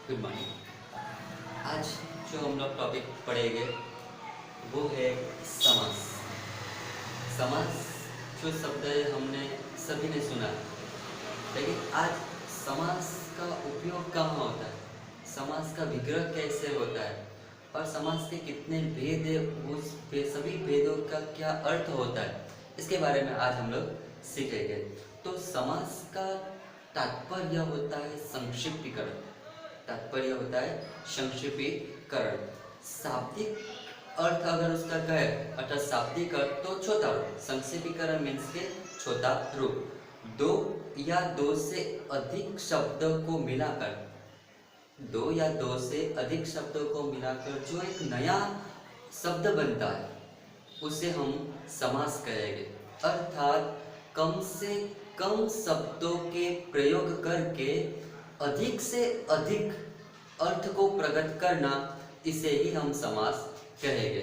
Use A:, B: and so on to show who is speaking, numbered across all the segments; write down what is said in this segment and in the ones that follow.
A: Good morning. आज जो हम लोग टॉपिक पढ़ेंगे वो है समास। समास जो शब्द है हमने सभी ने सुना, लेकिन आज समास का उपयोग कहाँ होता है, समास का विग्रह कैसे होता है और समास के कितने भेद है, उस सभी भेदों का क्या अर्थ होता है, इसके बारे में आज हम लोग सीखेंगे। तो समास का तात्पर्य होता है संक्षिप्तीकरण। तात्पर्य होता है संक्षिप्तीकरण। शाब्दिक अर्थ अगर उसका कहे अर्थात शाब्दिक अर्थ तो छोटा रूप, संक्षिप्तीकरण मीन्स के छोटा रूप। दो या दो से अधिक शब्द को मिलाकर, दो या दो से अधिक शब्दों को मिलाकर जो एक नया शब्द बनता है उसे हम समास कहेंगे। अर्थात कम से कम शब्दों के प्रयोग करके अधिक से अधिक अर्थ को प्रकट करना, इसे ही हम समास कहेंगे।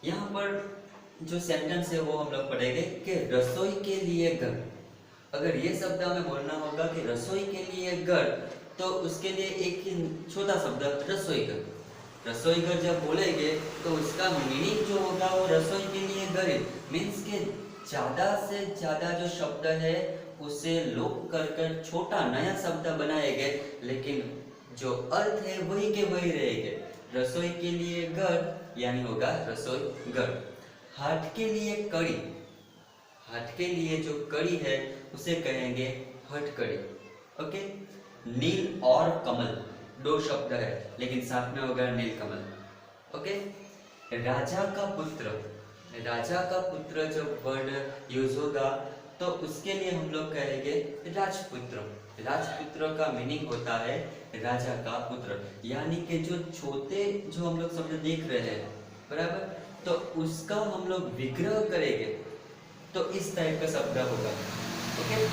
A: यहाँ पर जो सेंटेंस है वो हम लोग पढ़ेंगे कि रसोई के लिए घर। अगर ये शब्द हमें बोलना होगा कि रसोई के लिए घर, तो उसके लिए एक ही छोटा शब्द रसोई घर। रसोई घर जब बोलेंगे तो उसका मीनिंग जो होगा वो रसोई के लिए घर मीन्स के ज़्यादा से ज़्यादा जो शब्द है उसे लोप कर कर छोटा नया शब्द बनाएंगे, लेकिन जो अर्थ है वही के वही रहेंगे। रसोई के लिए घर यानी होगा रसोई घर। हाथ के लिए कड़ी, हाथ के लिए जो कड़ी है उसे कहेंगे हथकड़ी। ओके। नील और कमल दो शब्द है लेकिन साथ में होगा नीलकमल। ओके। राजा का पुत्र, राजा का पुत्र जब वर्ड यूज होगा तो उसके लिए हम लोग कहेंगे राजपुत्र। राजपुत्र का मीनिंग होता है राजा का पुत्र, यानी कि जो छोटे जो हम लोग शब्द देख रहे हैं बराबर, तो उसका हम लोग विग्रह करेंगे तो इस टाइप का शब्द होगा। ओके।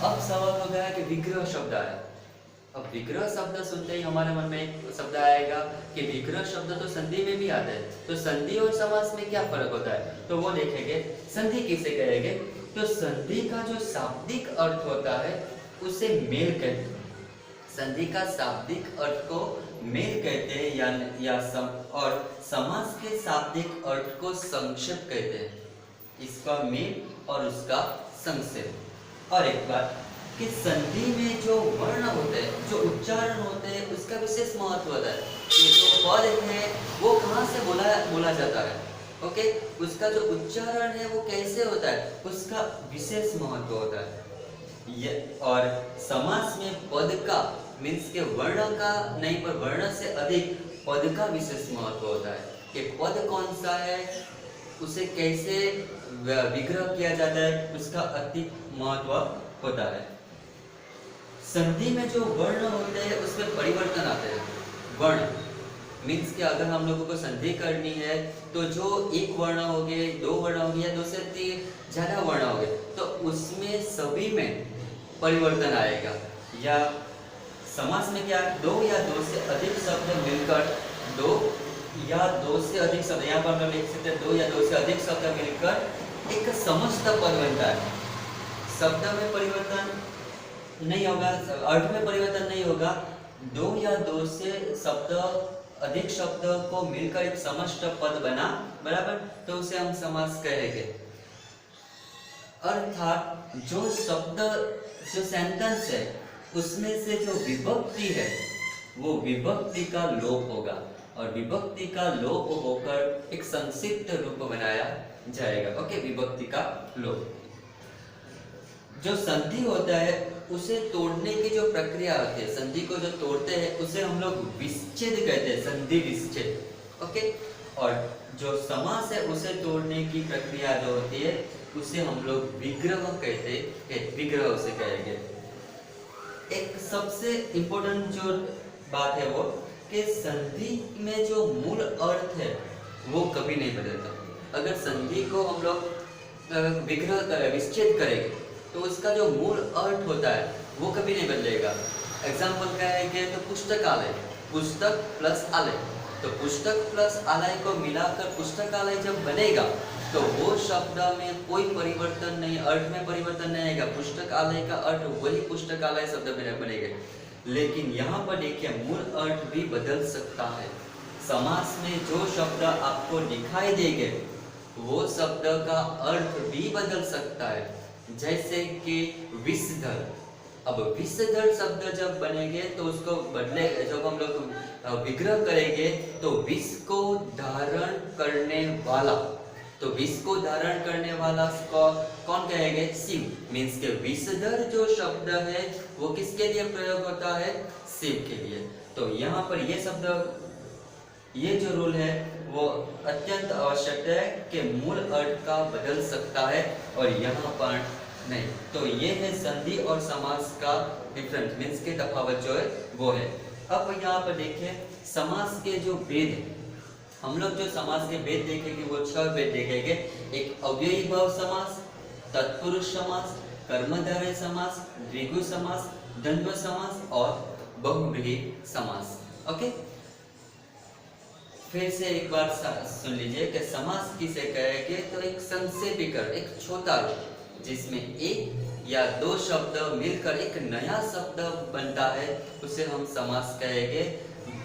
A: अब सवाल हो गया कि विग्रह शब्द आया। अब विग्रह शब्द सुनते ही हमारे मन में एक शब्द आएगा कि विग्रह शब्द तो संधि में भी आता है, तो संधि और समास में क्या फर्क होता है, तो वो देखेंगे। संधि किसे कहेंगे, तो संधि का जो शाब्दिक अर्थ होता है उसे मेल कहते हैं। संधि का शाब्दिक अर्थ को मेल कहते हैं और समास के शाब्दिक अर्थ को संक्षेप कहते हैं। इसका मेल और उसका संक्षेप। और एक बात कि संधि में जो वर्ण होते हैं, जो उच्चारण होते हैं, उसका विशेष महत्व होता है कि जो पद है वो कहाँ से बोला जाता है। ओके। उसका जो उच्चारण है वो कैसे होता है, उसका विशेष महत्व होता है। और समास में पद का मीन्स के वर्ण का नहीं पर वर्ण से अधिक पद का विशेष महत्व होता है कि पद कौन सा है, उसे कैसे विग्रह किया जाता है, उसका अधिक महत्व होता है। संधि में जो वर्ण होते हैं उसमें परिवर्तन आते हैं। वर्ण मीन्स कि अगर हम लोगों को संधि करनी है तो जो एक वर्ण हो गए, दो वर्ण हो गया, दो से ज्यादा वर्ण हो गए, तो उसमें सभी में परिवर्तन आएगा। या समास में क्या, दो या दो से अधिक शब्द मिलकर, दो या दो से अधिक शब्द, यहाँ पर हम लोग लिख सकते हैं दो या दो से अधिक शब्द मिलकर एक समस्त पद बनता है। शब्द में परिवर्तन नहीं होगा, अर्थ में परिवर्तन नहीं होगा। दो या दो से अधिक शब्द को मिलकर एक समस्त पद बना बराबर, तो उसे हम समास कहेंगे। अर्थात जो शब्द जो सेंटेंस है उसमें से जो विभक्ति है वो विभक्ति का लोप होगा और विभक्ति का लोप होकर एक संक्षिप्त रूप बनाया जाएगा। ओके। विभक्ति का लोप। जो संधि होता है उसे तोड़ने की जो प्रक्रिया होती है, संधि को जो तोड़ते हैं उसे हम लोग विच्छेद कहते हैं, संधि विच्छेद। ओके। और जो समास है उसे तोड़ने की प्रक्रिया जो होती है उसे हम लोग विग्रह कहते हैं, विग्रह उसे कहेंगे। एक सबसे इम्पोर्टेंट जो बात है वो कि संधि में जो मूल अर्थ है वो कभी नहीं बदलता। अगर संधि को हम लोग विग्रह करें, विच्छेद करेंगे, तो उसका जो मूल अर्थ होता है वो कभी नहीं बदलेगा। एग्जाम्पल क्या है कि तो पुस्तकालय, पुस्तक प्लस आलय, तो पुस्तक प्लस आलय को मिलाकर पुस्तकालय जब बनेगा तो वो शब्द में कोई परिवर्तन नहीं, अर्थ में परिवर्तन नहीं आएगा। पुस्तकालय का अर्थ वही पुस्तकालय शब्द में बनेगा। लेकिन यहाँ पर देखिए मूल अर्थ भी बदल सकता है। समास में जो शब्द आपको दिखाई देंगे वो शब्द का अर्थ भी बदल सकता है। जैसे कि विषधर, अब विषधर शब्द जब बनेंगे तो उसको बदले, जब हम लोग विग्रह करेंगे तो विष को धारण करने वाला, तो विष को धारण करने वाला को कौन कहेंगे? शिव। मीन्स के विषधर जो शब्द है वो किसके लिए प्रयोग होता है? शिव के लिए। तो यहाँ पर ये शब्द, ये जो रूल है वो अत्यंत आवश्यक है कि मूल अर्थ का बदल सकता है और यहाँ पर नहीं। तो ये है संधि और समास का डिफरेंस, मीन्स के तफावत जो है वो है। अब यहाँ पर देखिए समास के जो भेद है, हम लोग जो समास के भेद देखेंगे वो 6 भेद देखेंगे। एक अव्ययी भाव समास, तत्पुरुष समास, कर्मधारय समास, द्विगु समास, द्वंद्व समास और बहुव्रीहि समास। ओके, फिर से एक बार सुन लीजिए कि समास किसे कहेंगे? तो एक संक्षेपीकरण, एक छोटा रूप जिसमें एक या दो शब्द मिलकर एक नया शब्द बनता है उसे हम समास कहेंगे।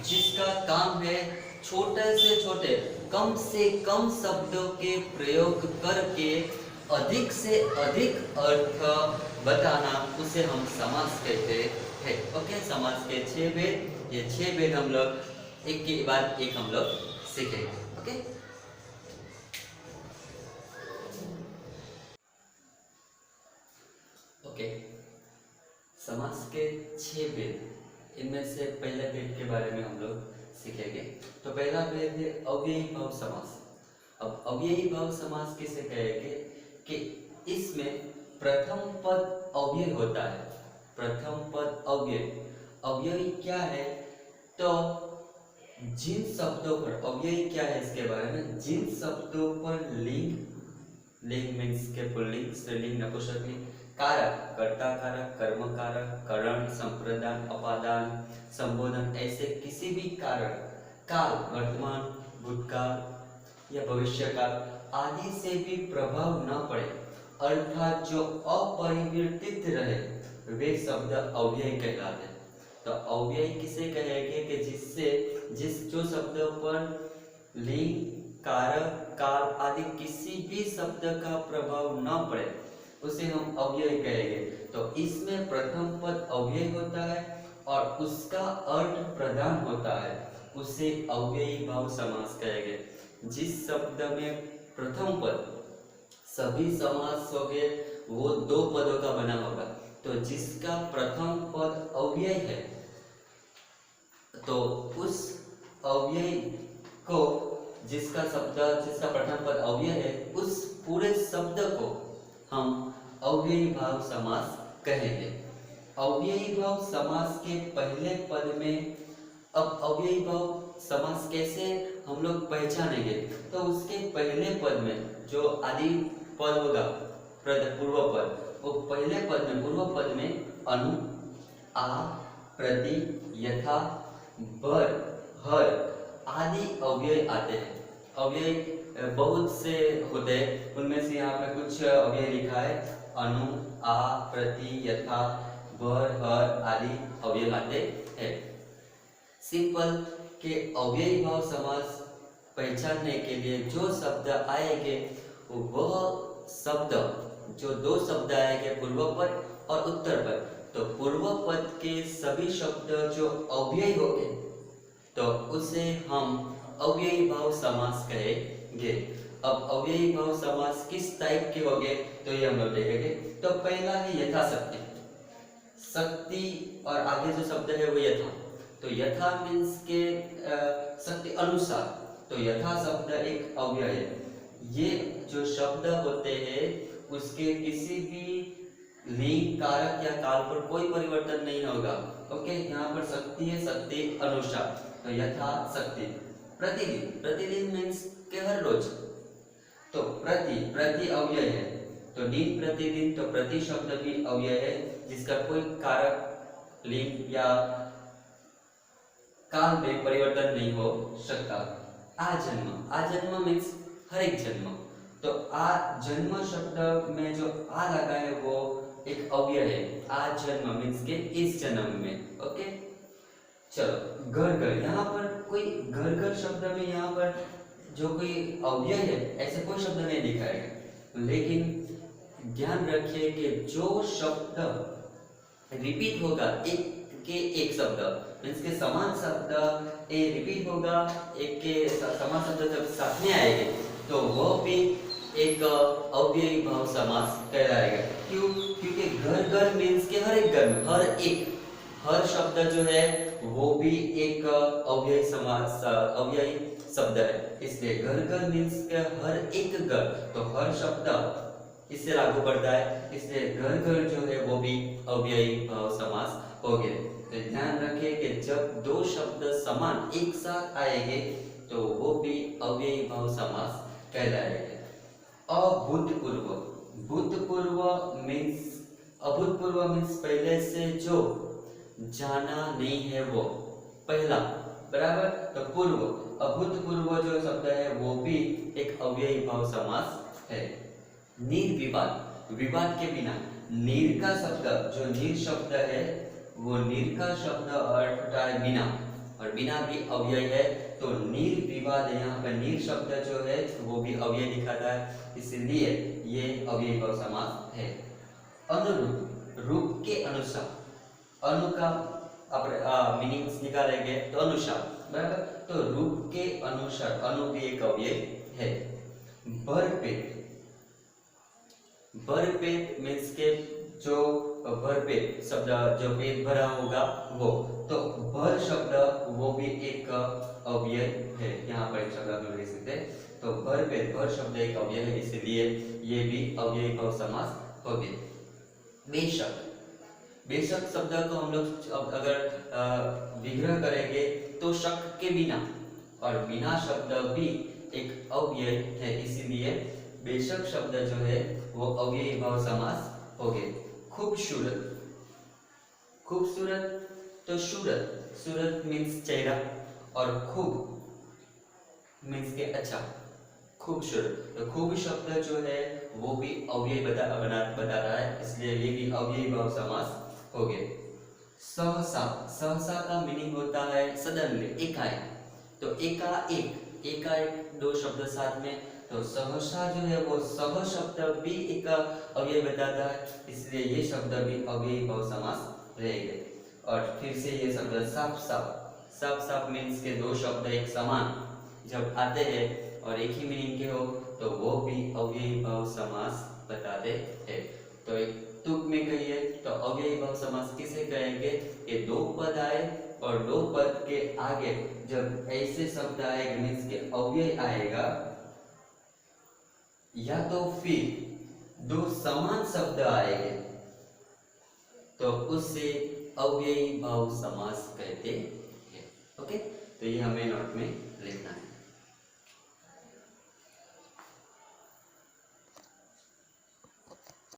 A: जिसका काम है छोटे से कम शब्दों के प्रयोग करके अधिक से अधिक अर्थ बताना, उसे हम समास कहते हैं। ओके, समास के 6 भेद, ये 6 भेद हम लोग एक के बाद एक हम लोग सीखेंगे। ओके, ओके, समास के 6 भेद, इनमें से पहले भेद के बारे में हम लोग सीखेंगे। तो पहला भेद है अव्ययी भाव समास। अब अव्ययी भाव समास किसे कहेंगे? कि इसमें प्रथम पद अव्यय होता है। प्रथम पद अव्यय, अव्ययी क्या है? तो जिन शब्दों पर, अव्ययी क्या है इसके बारे में, जिन शब्दों पर लिंग मीन्स के पुल्लिंग, स्त्रीलिंग, नपुंसकलिंग, कारक, कर्ता कारक, कर्म कारक, करण, संप्रदान, अपादान, संबोधन, ऐसे किसी भी कारक, काल, वर्तमान, भूतकाल या भविष्यकाल आदि से भी प्रभाव न पड़े, अर्थात जो अपरिवर्तित रहे, वे शब्द अव्यय कहलाते हैं। तो अव्यय किसे कहेंगे? कि जो शब्दों पर लिंग, कारक, काल आदि किसी भी शब्द का प्रभाव न पड़े उसे हम अव्यय कहेंगे। तो इसमें प्रथम पद अव्यय होता है और उसका अर्थ प्रधान होता है, उसे अव्ययी भाव समास कहेंगे। जिस शब्द में प्रथम पद, सभी समास हो गए वो 2 पदों का बना होगा, तो जिसका प्रथम पद अव्यय है तो उस अव्यय को, जिसका प्रथम पद अव्यय है, उस पूरे शब्द को हम अव्ययी भाव समास कहेंगे। अव्ययी भाव समास के पहले पद में, अब अव्ययी भाव समास कैसे हम लोग पहचानेंगे? तो उसके पहले पद में जो आदि पद होगा, पूर्व पद, वो पहले पद में, पूर्व पद में अनु, आ, प्रति, यथा, बर, हर आदि अव्यय आते हैं। अव्यय बहुत से होते हैं, उनमें से यहाँ पे कुछ अव्यय लिखा है। अनु, आ, प्रति, यथा, बर, हर आदि अव्यय आते हैं। सिंपल के अव्ययी भाव समास पहचानने के लिए जो शब्द आएंगे वह शब्द, जो 2 शब्द आएंगे पूर्व पद और उत्तर पद, तो पूर्व पद के सभी शब्द जो अव्ययी होंगे तो उसे हम अव्ययी भाव समास कहेंगे। अब अव्ययी भाव समास किस टाइप के होंगे तो ये हम लोग देखेंगे। तो पहला है यथाशक्ति, शक्ति और आगे जो शब्द है वो यथा, तो यथा मीन्स के शक्ति अनुसार, तो यथा शब्द एक अव्यय है। ये जो शब्द होते हैं उसके किसी भी लिंग, कारक या काल पर कोई परिवर्तन नहीं होगा। ओके, यहाँ पर शक्ति है, शक्ति अनुसार, तो यथा शक्ति। प्रतिदिन, प्रतिदिन मीन्स के हर रोज, तो प्रति अव्यय है, तो दिन प्रतिदिन, तो प्रति शब्द भी अव्यय है जिसका कोई कारक, लिंग या काल में परिवर्तन नहीं हो सकता। आजन्म मीन्स हर एक जन्म, तो आ जन्म शब्द में जो आ लगा है वो एक अव्यय है, आज जन्म मीन्स के इस जन्म में। ओके, चलो घर घर, यहाँ पर कोई घर घर शब्द में यहाँ पर जो कोई अव्यय है ऐसे कोई शब्द नहीं दिखाएगा, लेकिन ध्यान रखिए कि जो शब्द रिपीट होगा एक के एक शब्द मीन्स के समान शब्द ए रिपीट होगा, एक के समान शब्द जब साथ में आएंगे तो वो भी एक अव्ययी भाव समास कहलाएगा। क्यों? क्योंकि घर घर मीन्स के हर एक घर में हर शब्द जो है वो भी एक अव्ययी समास अव्ययी शब्द है, इसलिए घर घर मीन्स के हर एक घर, तो हर शब्द इससे लागू पड़ता है, इसलिए घर घर जो है वो भी अव्ययी भाव समास हो गए। तो ध्यान रखिए कि जब दो शब्द समान एक साथ आएंगे तो वो भी अव्ययी भाव समास कहलाएगा। अभूतपूर्व, भूतपूर्व मीन्स अभूतपूर्व मीन्स पहले से जो जाना नहीं है वो पहला, बराबर। तो पूर्व, अभूतपूर्व जो शब्द है वो भी एक अव्ययी भाव समास है। निर्विवाद, विवाद के बिना, नीर का शब्द जो नीर शब्द है वो नीर का शब्द अर्थ होता है बिना, और बिना भी अव्यय है, तो निर्विवाद यहाँ पर नीर शब्द जो है वो भी अव्यय दिखाता है, इसलिए ये अव्ययी भाव समास है। अनुरूप, रूप के अनुसार, अनु का मीनिंग्स निकालेंगे तो अनुसार, बराबर। तो रूप के अनुसार अनु भी एक अव्यय है। भरपेट, भरपेट मीन्स के जो भरपेट शब्द जो पेट भरा होगा वो, तो भर शब्द वो भी एक अव्यय है, यहाँ पर एक शब्द हम लिख सकते हैं, तो भरपेट भर शब्द एक अव्यय है, इसलिए ये भी अव्ययी भाव समास हो गया। बेशक, बेशक शब्द को हम लोग अगर विग्रह करेंगे तो शक के बिना, और बिना शब्द भी एक अव्यय है, इसीलिए बेशक शब्द जो है वो अव्ययी भाव समास हो गए। खूबसूरत, खूबसूरत तो सूरत, सूरत मीन्स चेहरा, और खूब मीन्स के अच्छा, खूबसूरत, तो खूब शब्द जो है वो भी अव्यय बता रहा है, इसलिए ये भी अव्ययी भाव समास हो गए। सहसा, सहसा का मीनिंग होता है सडनली, एकाएक, तो एकाएक दो शब्द साथ में, तो सहसा जो है वो सह शब्द भी एक अव्यय बताता है, इसलिए ये शब्द भी अव्ययी भाव समास रहेंगे। और फिर से ये शब्द साफ साफ, साफ साफ मीन्स के दो शब्द एक समान जब आते हैं और एक ही मीनिंग के हो तो वो भी अव्ययी भाव समास बताते हैं। तो एक तुक में कहिए तो अव्ययी भाव समास किसे कहेंगे कि दो पद आए और दो पद के आगे जब ऐसे शब्द आएगा मीन्स के अव्यय आएगा, या तो फिर दो समान शब्द आएंगे तो उससे अव्ययी भाव समास कहते हैं। ओके, तो ये हमें नोट में लिखना है।